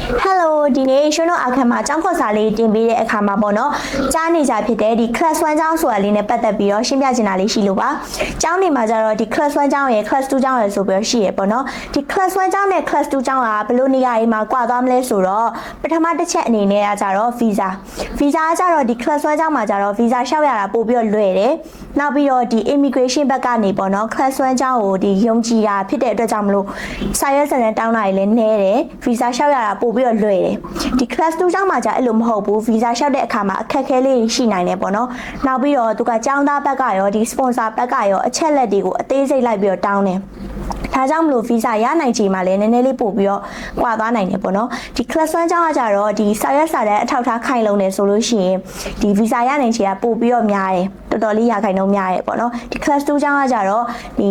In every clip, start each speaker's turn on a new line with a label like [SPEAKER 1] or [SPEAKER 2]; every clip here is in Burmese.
[SPEAKER 1] Hello ဒီနေ့ရှင်တို့အခမ်းမှာကျောင်းခေါ်စာလေးတင်ပေးတဲ့အခါမှာပေါ့နော်ကြားနေကြဖြစ်တဲ့ဒီ class 1ကျောင်းဆိုတာလေးနဲ့ပတ်သက်ပြီးတော့ရှင်းပြချင်တာလေးရှိလို့ပါကျောင်းနေမှာကျတော့ဒီ class 1ကျောင်းရယ် class 2ကျောင်းရယ်ဆိုပြီးတော့ရှိရပေါ့နော်ဒီ class 1ကျောင်းနဲ့ class 2ကျောင်းကဘယ်လိုနေရာတွေမှာကွာသွားမလဲဆိုတော့ပထမတစ်ချက်အနေနဲ့ကကျတော့ visa ကကျတော့ဒီ class 1ကျောင်းမှာကျတော့ visa လျှောက်ရတာပို့ပြီးတော့လွယ်တယ်နောက်ပြီးတော့ဒီ immigration ဘက်ကနေပေါ့နော် class 1ကျောင်းကိုဒီယုံကြည်တာဖြစ်တဲ့အတွက်ကြောင့်မလို့စာရွက်စာတမ်းတောင်းတာတွေလည်းနည်းတယ် visa လျှောက်ရတာပို့ပြီးတော့လွယ်တယ်ဒီ class 2ကျောင်းမှာじゃအဲ့လိုမဟုတ်ဘူး visa လျှောက်တဲ့အခါမှာအခက်အခဲလေးရှိနိုင်တယ်ပေါ့နော်နောက်ပြီးတော့သူကကျောင်းသားဘက်ကရောဒီ sponsor ဘက်ကရောအချက်လက်တွေကိုအသေးစိတ်လိုက်ပြီးတော့တောင်းတယ်ဒါကြောင့်မလို့ visa ရနိုင်ချိန်မှာလည်းနည်းနည်းလေးပို့ပြီးတော့ကွာသွားနိုင်တယ်ပေါ့နော်ဒီ class 1ကျောင်းကကြတော့ဒီစာရွက်စာတမ်းအထောက်ထားခိုင်လုံတယ်ဆိုလို့ရှိရင်ဒီ visa ရနိုင်ချိန်ကပို့ပြီးတော့များတယ်တော်တော်လေးရခိုင်နှုန်းများတယ်ပေါ့နော်ဒီ class 2ကျောင်းကကြတော့ဒီ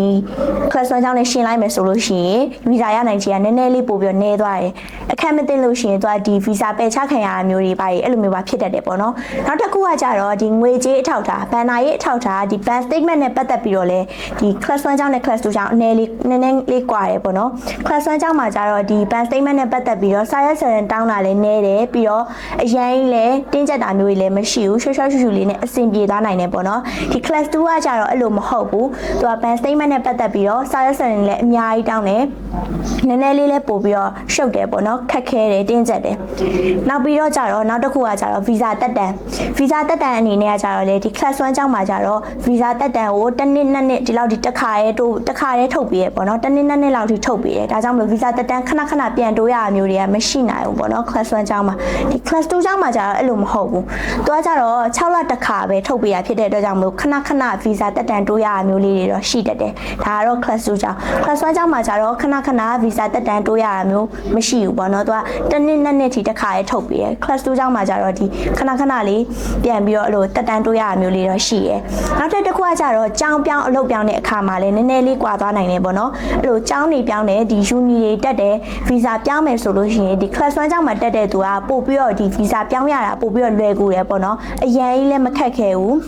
[SPEAKER 1] class 1ကျောင်းနဲ့ရှင်းလိုက်မယ်ဆိုလို့ရှိရင် visa ရနိုင်ချိန်ကနည်းနည်းလေးပို့ပြီးတော့နည်းသွားတယ်အခက်မသိလို့ရှိရင်သူကဒီ visa ပယ်ချခံရတာမျိုးတွေပါအဲ့လိုမျိုးပါဖြစ်တတ်တယ်ပေါ့နော်နောက်တစ်ခုကကြတော့ဒီငွေကြေးအထောက်ထားဘဏ္ဍာရေးအထောက်ထားဒီ bank statement နဲ့ပတ်သက်ပြီးတော့လဲဒီ class 1ကျောင်းနဲ့ class 2ကျောင်းနည်းနည်းလေးကွာတယ်ပေါ့နော် class 1ကျောင်းမှာကြတော့ဒီ bank statement နဲ့ပတ်သက်ပြီးတော့စာရွက်စာတမ်းတောင်းတာလည်းနည်းတယ်ပြီးတော့အရင်လည်းတင်းကျပ်တာမျိုးတွေလည်းမရှိဘူးရှော့ရှူလေးနဲ့အဆင်ပြေသွားနိုင်တယ်ပေါ့နော်ဒီ class 2ကကြတော့အဲ့လိုမဟုတ်ဘူးသူက bank statement နဲ့ပတ်သက်ပြီးတော့စာရွက်စာတမ်းလည်းအများကြီးတောင်းတယ်နည်းနည်းလေးလည်းပို့ပြီးတော့ရှုပ်တယ်ပေါ့နော်ခက်ခဲတယ်တင်းကျပ်တယ်နောက်ပြီးတော့ကြတော့နောက်တစ်ခုကကြတော့ visa တက်တန်အနေနဲ့ကကြတော့လေဒီ class 1ကျောင်းမှာကြတော့ visa တက်တန်ကိုတစ်နှစ်နှစ်ဒီလောက်ဒီတစ်ခါရဲထုတ်ပေးရပေါ့နော်တစ်နှစ်နှစ်လောက်ထိထုတ်ပေးတယ်ဒါကြောင့်မလို့ visa တက်တန်ခဏပြန်တိုးရတာမျိုးတွေကမရှိနိုင်ဘူးပေါ့နော် class 1ကျောင်းမှာဒီ class 2ကျောင်းမှာကြတော့အဲ့လိုမဟုတ်ဘူးသူကကြတော့6လတစ်ခါပဲထုတ်ပေးရဖြစ်တဲ့အတွက်ကြောင့်မလို့ခဏ visa တက်တန်တိုးရတာမျိုးလေးတွေတော့ရှိတတ်တယ်ဒါကတော့ class 2ကျောင်း class 1ကျောင်းမှာကြတော့ခဏ visa တက်တန်တိုးရတာမျိုးမရှိဘူးပေါ့နော်သူကတစ်နှစ်နှစ်ထိတစ်ခါရဲထုတ်ပေးတယ် class 2ကျောင်းမှာကြတော့ဒီခဏလေးပြန်ပြီးတော့အဲ့လိုတက်တန်တိုးရတာမျိုးလေးတော့ရှိရယ်နောက်တစ်ခုကကြတော့ကျောင်းပြောင်းအလုပ်ပြောင်းတဲ့အခါမှာလည်းနည်းနည်းလေးကွာသွားနိုင်တယ်ပေါ့နော်အဲ့လိုကျောင်းတွေပြောင်းတယ်ဒီ uni တွေတက်တယ် visa ပြောင်းမယ်ဆိုလို့ရှိရင်ဒီ class 1ကျောင်းမှာတက်တဲ့သူကပို့ပြီးတော့ဒီ visa ပြောင်းရတာပို့ပြီးတော့လွယ်ကူတယ်ပေါ့နော်အရင်ကြီးလည်းမခက်ခဲဘူး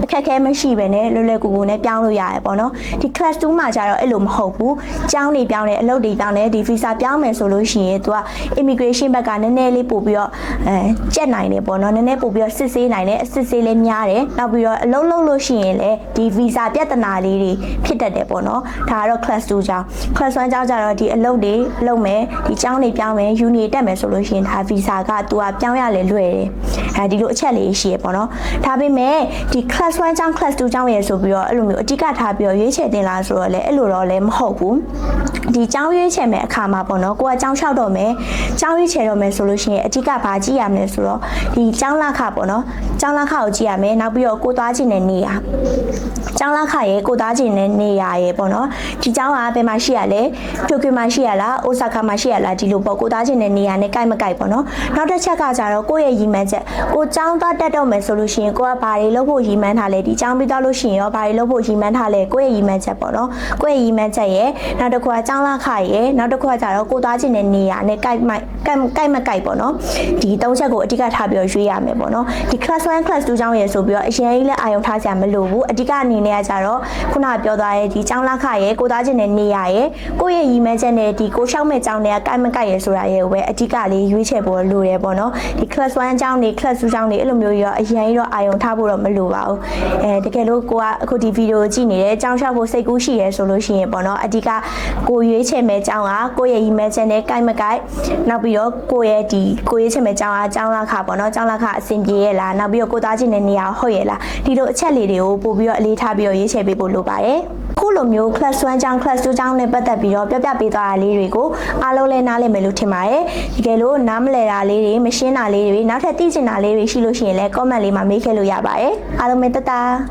[SPEAKER 1] အခက်ခဲမရှိပဲနဲ့လွယ်ကူနဲ့ပြောင်းလို့ရတယ်ပေါ့နော်ဒီ class 2မှာကျတော့အဲ့လိုမဟုတ်ဘူးကျောင်းတွေပြောင်းတယ်အလုပ်တွေပြောင်းတယ်ဒီ visa ပြောင်းမယ်ဆိုလို့ရှိရင်သူက immigration ဘက်ကနည်းနည်းလေးပို့ပြီးတော့ကြက်နိုင်တယ်ပေါ့နော်နည်းနည်းပို့ပြီးတော့စစ်ဆေးနိုင်တယ်အစစ်ဆေးလေးများတယ်နောက်ပြီးတော့အလုပ်လုပ်လို့ရှိရင်လည်းဒီ visa ပြဿနာလေးတွေဖြစ်တတ်တယ်ပေါ့နော်ဒါကတော့ class 2ကျောင်း class 1ကျောင်းကျတော့ဒီအလုပ်တွေလုပ်မယ်ဒီကျောင်းတွေပြောင်းမယ် uni တက်မယ်ဆိုလို့ရှိရင်ဒါ visa ကသူကပြောင်းရလေလွယ်တယ်အဲဒီလိုအချက်လေးရှိရပေါ့နော်ဒါပေမဲ့ဒီ class 1ကျောင်း class 2ကျောင်းရယ်ဆိုပြီးတော့အဲ့လိုမျိုးအတိကထားပြီးတော့ရွေးချယ်တင်လာဆိုတော့လေအဲ့လိုတော့လည်းမဟုတ်ဘူးဒီကျောင်းရွေးချယ်မယ်အခါမှာပေါ့နော်ကိုကကျောင်းလျှောက်တော့မယ်ကျောင်းရွေးချယ်တော့မယ်ဆိုလို့ရှိရင်အတိကဘာကြည့်ရမလဲဆိုတော့ဒီကျောင်းလခပေါ့နော်ကျောင်းလခကိုကြည့်ရမယ်နောက်ပြီးတော့ကိုသွားခြင်းနဲ့နေရကျောင်းလခရဲ့ကိုသားခြင်းနဲ့နေရရဲ့ပေါ့နော်ဒီကျောင်းကဘယ်မှာရှိရလဲတိုကျိုမှာရှိရလားအိုဆာကာမှာရှိရလားဒီလိုပေါ့ကိုသားခြင်းနဲ့နေရနဲ့ကြိုက်မကြိုက်ပေါ့နော်နောက်တစ်ချက်ကကြတော့ကိုယ့်ရဲ့ရည်မှန်းချက်ကိုကျောင်းသားတက်တော့မယ်ဆိုလို့ရှိရင်ကိုကဘာတွေလုပ်ဖို့ရည်မှန်းထားလဲဒီကျောင်းပြီးသွားလို့ရှိရင်ရောဘာတွေလုပ်ဖို့ရည်မှန်းထားလဲကိုယ့်ရဲ့ရည်မှန်းချက်ပေါ့နော်ကိုယ့်ရဲ့ရည်မှန်းချက်ရဲ့နောက်တစ်ခုကကျောင်းလခရဲ့နောက်တစ်ခုကကြတော့ကိုသားခြင်းနဲ့နေရနဲ့ကြိုက်မကြိုက်ပေါ့နော်ဒီ၃ချက်ကိုအဓိကထားပြီးတော့ရွေးရမယ်ပေါ့နော်ဒီ class 1 class 2ကျောင်းရယ်ဆိုပြီးတော့အရင်ကြီးလည်းအာရုံထားစရာမလိုဘူးအဓိကအနေနဲ့ကကြတော့ခုနကပြောသွားတဲ့ဒီကျောင်းလခရဲ့ကိုသားခြင်းနဲ့နေရရဲ့ကိုယ့်ရဲ့ရည်မှန်းချက်နဲ့ဒီကိုရှောက်မဲ့ကျောင်းတွေကကြိုက်မကြိုက်ရယ်ဆိုတာရဲ့ပဲအဓိကလေးရွေးချယ်ဖို့လိုတယ်ပေါ့နော်ဒီ class 1ကျောင်းတွေ class 2ကျောင်းတွေအဲ့လိုမျိုးရောအရင်ကြီးတော့အာရုံထားဖို့တော့မလိုပါဘူးတကယ်လို့ကိုကအခုဒီဗီဒီယိုကြည့်နေတယ်ကျောင်းလျှောက်ဖို့စိတ်ကူးရှိရဲဆိုလို့ရှိရင်ပေါ့နော်အဓိကကိုရွေးချယ်မဲ့ကျောင်းကကိုယ့်ရဲ့ရည်မှန်းချက်နဲ့ကြိုက်မကြိုက်နောက်ပြီးတော့ကိုယ့်ရဲ့ဒီကိုရွေးချယ်မဲ့ကျောင်းကကျောင်းလခပေါ့နော်ကျောင်းလခအဆင်ပြေရဲ့လားနောက်ပြီးတော့ကိုသားချင်းနဲ့နေရာဟုတ်ရဲ့လားဒီလိုအချက်လေးတွေကိုပို့ပြီးတော့အလေးထားပြီးတော့ရွေးချယ်ပေးဖို့လိုပါတယ်ခုလိုမျိုး class 1ကျောင်း class 2ကျောင်းနဲ့ပတ်သက်ပြီးတော့ပြောပြပေးသွားတာလေးတွေကိုအားလုံးလည်းနားလည်မယ်လို့ထင်ပါတယ်တကယ်လို့နားမလည်တာလေးတွေမရှင်းတာလေးတွေနောက်ထပ်သိချင်တာလေးတွေရှိလို့ရှိရင်လည်း comment လေးမှာမေးခဲ့လို့ရပါတယ်အားလုံးပဲတတာ